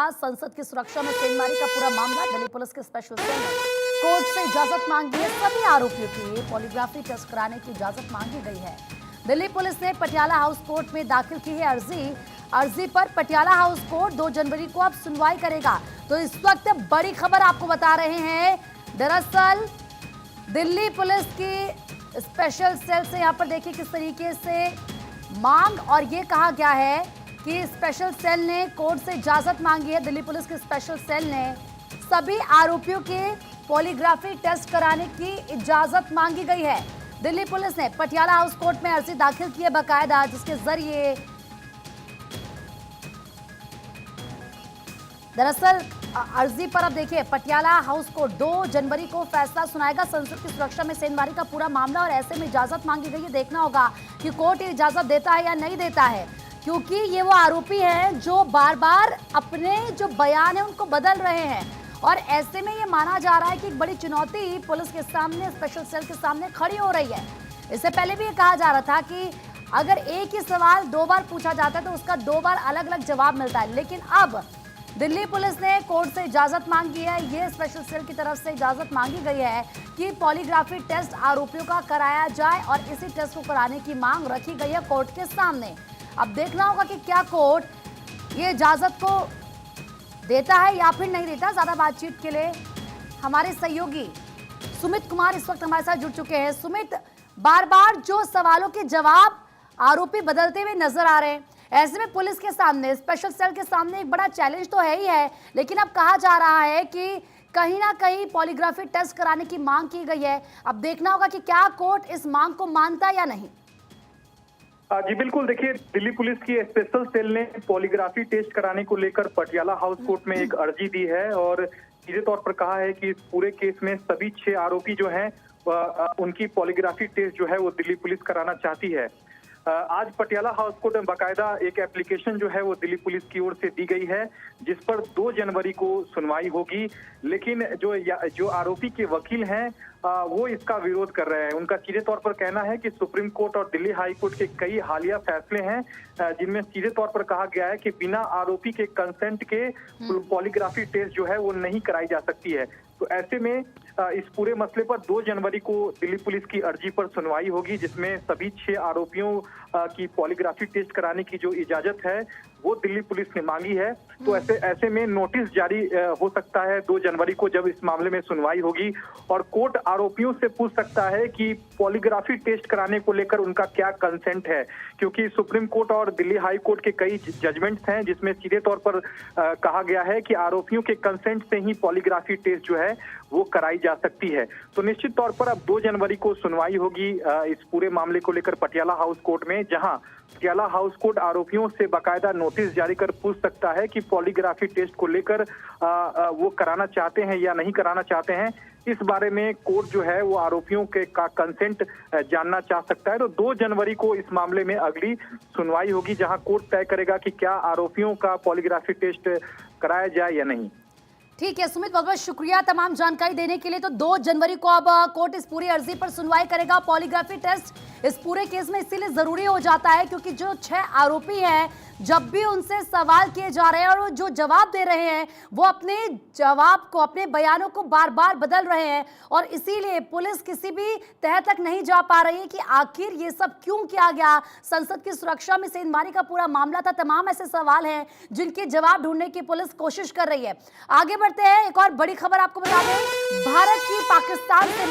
बकायदा संसद की सुरक्षा में सेंधमारी का पूरा मामला। दिल्ली पुलिस के स्पेशल सेल ने कोर्ट से इजाजत मांगी है। सभी आरोपियों की पॉलीग्राफी टेस्ट कराने की इजाजत मांगी गई है। दिल्ली पुलिस ने पटियाला हाउस कोर्ट में दाखिल की है अर्जी पर पटियाला हाउस कोर्ट 2 जनवरी को अब सुनवाई करेगा। तो इस वक्त बड़ी खबर आपको बता रहे हैं। दरअसल दिल्ली पुलिस की स्पेशल सेल से यहाँ पर देखिए किस तरीके से मांग, और ये कहा गया है कि स्पेशल सेल ने कोर्ट से इजाजत मांगी है। दिल्ली पुलिस के स्पेशल सेल ने सभी आरोपियों के पॉलीग्राफी टेस्ट कराने की इजाजत मांगी गई है। दिल्ली पुलिस ने पटियाला हाउस कोर्ट में अर्जी दाखिल की है बकायदा, जिसके जरिए दरअसल अर्जी पर अब देखिए पटियाला हाउस कोर्ट 2 जनवरी को फैसला सुनाएगा। संसद की सुरक्षा में सेंधमारी का पूरा मामला, और ऐसे में इजाजत मांगी गई है। देखना होगा कि कोर्ट ये इजाजत देता है या नहीं देता है, क्योंकि ये वो आरोपी हैं जो बार बार अपने जो बयान है उनको बदल रहे हैं। और ऐसे में ये माना जा रहा है कि एक बड़ी चुनौती पुलिस के सामने, स्पेशल सेल के सामने खड़ी हो रही है। इससे पहले भी ये कहा जा रहा था कि अगर एक ही सवाल 2 बार पूछा जाता है तो उसका 2 बार अलग अलग जवाब मिलता है। लेकिन अब दिल्ली पुलिस ने कोर्ट से इजाजत मांगी है। ये स्पेशल सेल की तरफ से इजाजत मांगी गई है कि पॉलीग्राफी टेस्ट आरोपियों का कराया जाए, और इसी टेस्ट को कराने की मांग रखी गई है कोर्ट के सामने। अब देखना होगा कि क्या कोर्ट ये इजाजत को देता है या फिर नहीं देता। ज्यादा बातचीत के लिए हमारे सहयोगी सुमित कुमार इस वक्त हमारे साथ जुड़ चुके हैं। सुमित, बार बार जो सवालों के जवाब आरोपी बदलते हुए नजर आ रहे हैं, ऐसे में पुलिस के सामने, स्पेशल सेल के सामने एक बड़ा चैलेंज तो है ही है। लेकिन अब कहा जा रहा है कि कहीं ना कहीं पॉलीग्राफी टेस्ट कराने की मांग की गई है। अब देखना होगा कि क्या कोर्ट इस मांग को मानता है या नहीं। जी बिल्कुल, देखिए दिल्ली पुलिस की स्पेशल सेल ने पॉलीग्राफी टेस्ट कराने को लेकर पटियाला हाउस कोर्ट में एक अर्जी दी है, और सीधे तौर पर कहा है कि इस पूरे केस में सभी 6 आरोपी जो हैं उनकी पॉलीग्राफी टेस्ट जो है वो दिल्ली पुलिस कराना चाहती है। आज पटियाला हाउस कोर्ट में बाकायदा एक एप्लीकेशन जो है वो दिल्ली पुलिस की ओर से दी गई है, जिस पर 2 जनवरी को सुनवाई होगी। लेकिन जो आरोपी के वकील हैं वो इसका विरोध कर रहे हैं। उनका सीधे तौर पर कहना है कि सुप्रीम कोर्ट और दिल्ली हाई कोर्ट के कई हालिया फैसले हैं जिनमें सीधे तौर पर कहा गया है कि बिना आरोपी के कंसेंट के पॉलीग्राफी टेस्ट जो है वो नहीं कराई जा सकती है। तो ऐसे में इस पूरे मसले पर 2 जनवरी को दिल्ली पुलिस की अर्जी पर सुनवाई होगी, जिसमें सभी 6 आरोपियों की पॉलीग्राफी टेस्ट कराने की जो इजाजत है वो दिल्ली पुलिस ने मांगी है। तो ऐसे में नोटिस जारी हो सकता है 2 जनवरी को, जब इस मामले में सुनवाई होगी, और कोर्ट आरोपियों से पूछ सकता है कि पॉलीग्राफी टेस्ट कराने को लेकर उनका क्या कंसेंट है, क्योंकि सुप्रीम कोर्ट और दिल्ली हाई कोर्ट के कई जजमेंट्स हैं जिसमें सीधे तौर पर कहा गया है कि आरोपियों के कंसेंट से ही पॉलीग्राफी टेस्ट जो है वो कराई जा सकती है। तो निश्चित तौर पर अब 2 जनवरी को सुनवाई होगी इस पूरे मामले को लेकर पटियाला हाउस कोर्ट में, जहां पटियाला हाउस कोर्ट आरोपियों से बाकायदा नोटिस जारी कर पूछ सकता है कि पॉलीग्राफी टेस्ट को लेकर वो कराना चाहते हैं या नहीं कराना चाहते हैं। इस बारे में कोर्ट जो है वो आरोपियों के का कंसेंट जानना चाह सकता है। तो 2 जनवरी को इस मामले में अगली सुनवाई होगी, जहां कोर्ट तय करेगा कि क्या आरोपियों का पॉलीग्राफी टेस्ट कराया जाए या नहीं। ठीक है सुमित, बहुत बहुत शुक्रिया तमाम जानकारी देने के लिए। तो 2 जनवरी को अब कोर्ट इस पूरी अर्जी पर सुनवाई करेगा। पॉलीग्राफी टेस्ट इस पूरे केस में इसीलिए जरूरी हो जाता है क्योंकि जो 6 आरोपी हैं, जब भी उनसे सवाल किए जा रहे हैं और वो जो जवाब दे रहे हैं वो अपने जवाब को, अपने बयानों को बार बार बदल रहे हैं, और इसीलिए पुलिस किसी भी तह तक नहीं जा पा रही है कि आखिर ये सब क्यों किया गया। संसद की सुरक्षा में सेंधमारी का पूरा मामला था। तमाम ऐसे सवाल हैं जिनके जवाब ढूंढने की पुलिस कोशिश कर रही है। आगे बढ़ते हैं, एक और बड़ी खबर आपको बता दें। भारत की पाकिस्तान से